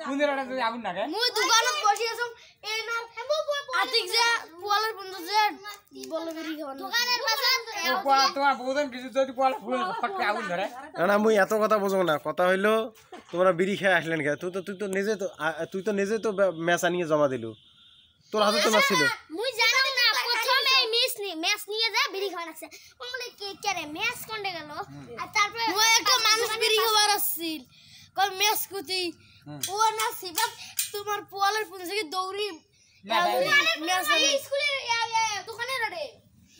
কোনের আগুন নাগে মুই দোকানত বসি আছো এই না আতিক যে পোয়ালের বন্ধু যে বলে বিড়ি খাওয়া দোকানের পাশে পোয়া তোমার বউজন কিছু যদি পোয়ালে ফুল ফটকে আগুন ধরে না মুই এত কথা বুঝবো না কথা হইলো তোমরা বিড়ি খেয়ে আসলেন কে তুই তো নিজে তো ম্যাচ আনিয়ে জমা দিলু তোর হাতে তো ম্যাচ ছিল মুই জানো না প্রথমে ম্যাচ নিয়ে যা বিড়ি খাওয়া লাগছে বলে কে কে ম্যাচ কোন্ডে গেল আর তারপরে মুই একটা মানুষ বিড়ি খাবার আসছিল কল ম্যাচ কুতি ও না সিবা তোমার পোয়ালের পুঞ্জকে দৌড়ি ম্যাচ স্কুলে দোকানে রে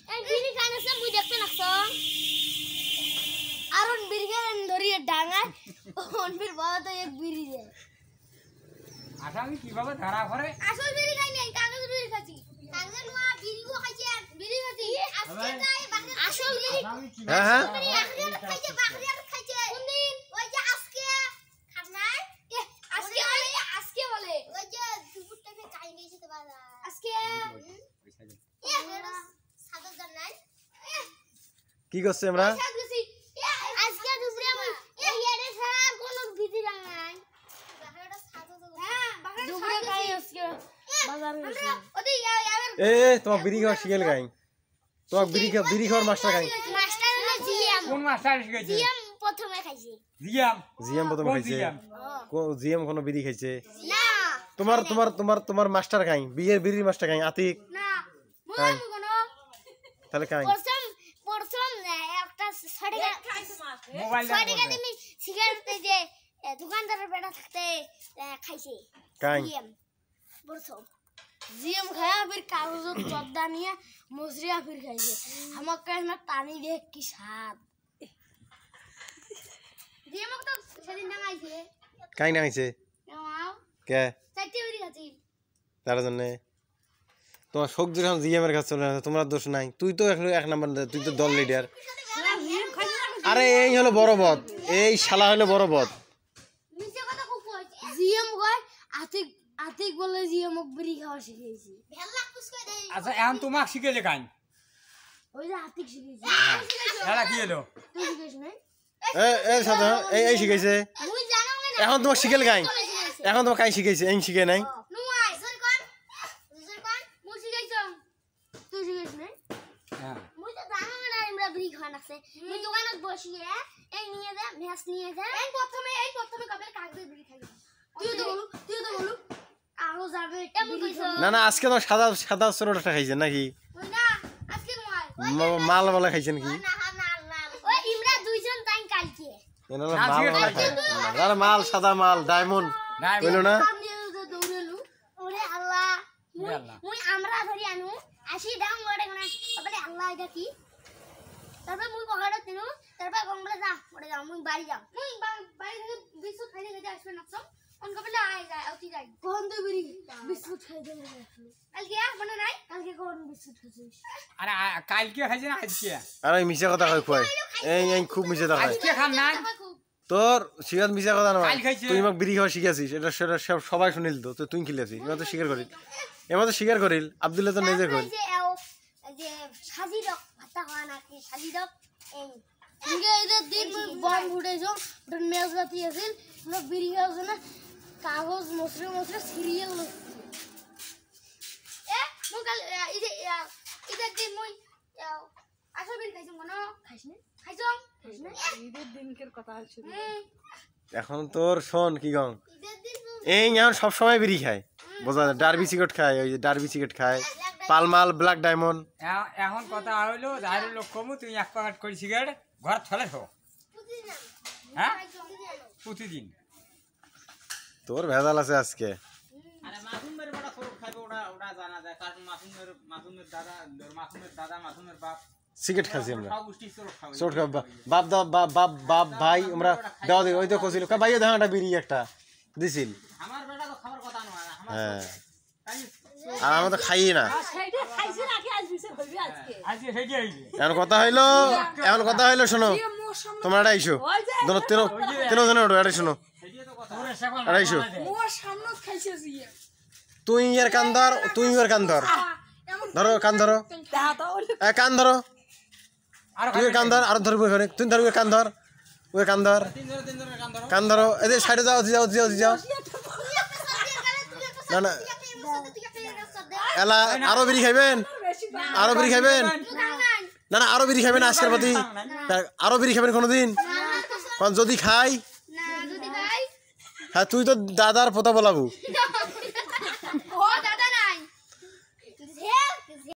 এই বিড়ি খানাছে মুই দেখতে নাকছ আরন বিড়ি খান ধরিয়ে ডাঙা অনবির বাবা তো এক বিড়ি দে আসামি কিভাবে ধরা পড়ে আসল বিড়ি খাই নাই কাগজ বিড়ি খাচ্ছি কাগজের মা বিড়িও খাইছে আর বিড়ি খাচ্ছি আজকে তাই আসল বিড়ি হ্যাঁ হ্যাঁ খাইছে বাকরিয়া খাইছে কোনদিন ওই যে আজকে খানাই আজকে বলে ওই যে দুপুর টাইমে কাই নিয়েছে তো বাবা আজকে সাদা জানাই কি করছে আমরা আজকে দুপুরে এই এর ছাড়া কোনো বিড়ি নাই বাকরিয়াটা সাদা হ্যাঁ দুপুরে খাই আজকে বাজারে ওদি এ তোমার বিড়ি খাওয়া শিখেল গাই তোমার বিড়ি খাওয়ার মাস্টার গাই মাস্টার হলো জিএম কোন মাস্টার শিখাইছে জিএম প্রথমে খাইছে জিএম প্রথমে খাইছে জিএম কোনো বিড়ি খাইছে না তোমার মাস্টার গাই বিড়ির মাস্টার গাই আতিক না মই কোন তাহলে কাই প্রথম একটা ছড়িকা মোবাইল ছড়িকা দিমি সিগারেট যে দোকানদারের বেটা থাকতে খাইছে কাই জিএম প্রথম জিএম খায়া फिर কাগজত চদ্দা নিয়ে মজরিয়া फिर খাইছে আমাকে না টানি দেখ কি স্বাদ জিএম তো সেদিন না খাইছে কাই না খাইছে নাও কে চারটি বিড়ি খাইছি তার জন্য তোমার শোক যখন জিএম এর কাছে চলে আসে তোমার দোষ নাই তুই তো এখন এক নাম্বার তুই তো দল লিডার আরে এই হলো বড় বদ এই শালা হলো বড় বদ মিছে কথা খুব কইছে জিএম কয় আতিক বলে জিএম বিড়ি খাওয়া শিখাইছি ভেল্লা কুছ কই দেই আচ্ছা এখন তোমাক শিখাইলে কাই ওই যে আতিক শিখাইছে এরা কি এলো তুই শিখাইছ না এ সাদা এই শিখাইছে মুই জানো না এখন তোমার শিখেল গাই এখন তোমার কাই শিখাইছে এই শিখে নাই নুয়াই সরকার মুই শিখাইছ তুই শিখাইছ না হ্যাঁ মুই তো জানো না আমরা বিড়ি খাওয়া আছে মুই দোকানত বসিয়ে এই নিয়ে যা ম্যাচ নিয়ে যা এই প্রথমে কবে কাগজে বিড়ি খাই তুই তো বলু আরো যাবে এমন কইছো না আজকে তো সাদা সরোটা খাইছেন নাকি ওই না আজকে নয় মাল বলা খাইছেন কি না ওই ইমরা দুইজন তাই কালকে মাল সাদা মাল ডায়মন্ড বলো না দৌড়েলু ওরে আল্লাহ মুই আমরা ধরি আনু আসি ডাং ওড়ে না বলে আল্লাহ এটা কি তারপর মুই পকেটে দিনু তারপর গঙ্গলে যা ওড়ে যাও মুই বাড়ি যাও মুই বাড়ি বিস্কুট খাইতে খাইতে আসবে না সব অন কবে আই যায় অতি যাই কোন দে বিড়ি বিস্কুট খাইতে কালকে মনে নাই কালকে কোন বিস্কুট খাইছিস আরে কালকে খাইছে না আজকে আরে মিছা কথা কই এই খুব মিছা কথা আজকে খান না তোর শিখাত মিছা কথা নয় তুই আমাকে বিড়ি খাওয়া শিখাছিস এটা সেটা সবাই শুনিল তো তুই খেলেছিস এবার তো স্বীকার করিল এবার তো স্বীকার করিল আব্দুল্লাহ তো নিজে কইল যে সাজিদক ভাতা হয় না কি সাজিদক এই এদের দিন বম ফুটেছ ওটা মেজ বাতি আছিল আমরা বিড়ি খাওয়া না কাগজ মশরে সিরিয়াল মুই কাল ঈদের দিন মুই আসল বিড়ি খাইছো মনে খাইছ না ঈদের দিনকের কথা হচ্ছে এখন তোর শোন কি গং ঈদের দিন এই এখন সব সময় বিড়ি খায় বোঝা যায় ডারবি সিগারেট খায় ওই যে ডারবি সিগারেট খায় পালমাল ব্ল্যাক ডায়মন্ড এখন কথা হইলো যাইর লোক কমু তুই এক প্যাকেট করে সিগারেট ঘর চলে থো হ্যাঁ প্রতিদিন তোর ভেজাল আছে আজকে আরে মাসুমের বড় সরব খাইবে ওটা জানা যায় কারণ মাসুমের দাদা মাসুমের বাপ সিগারেট খাচ্ছি আমরা সব গোষ্ঠী সরব খাবে শর্ট বাপ ভাই আমরা দাও ওই তো কছিল ভাইও দেখো একটা বিড়ি একটা দিছিল আমার বেটা তো খাবার কথা নয় আমার হ্যাঁ আর আমরা তো খাই না সেইটা খাইছে নাকি আজ বিচার হইবে আজকে আজকে হেগে হইবে এখন কথা হইলো শোনো তোমরা এটা আইসো তেরো জনে ওঠো এটা শোনো এটা আইসো মোর সামনে খাইছে জিয়া তুই এর কান ধর ধরো কান ধরো দেখা তো কান ধরো আর তুই কান ধর আর ধরবো তুই ধরবি কান ধর ওই কান ধর কান ধরো এদের সাইডে যাও যাও যাও যাও না না এলা আরো বিড়ি খাইবেন আরো বিড়ি খাইবেন না না আরো বিড়ি খাইবেন আজকের প্রতি আরো বিড়ি খাবেন কোনোদিন কারণ যদি খাই হ্যাঁ তুই তো দাদার পোতা বলাবু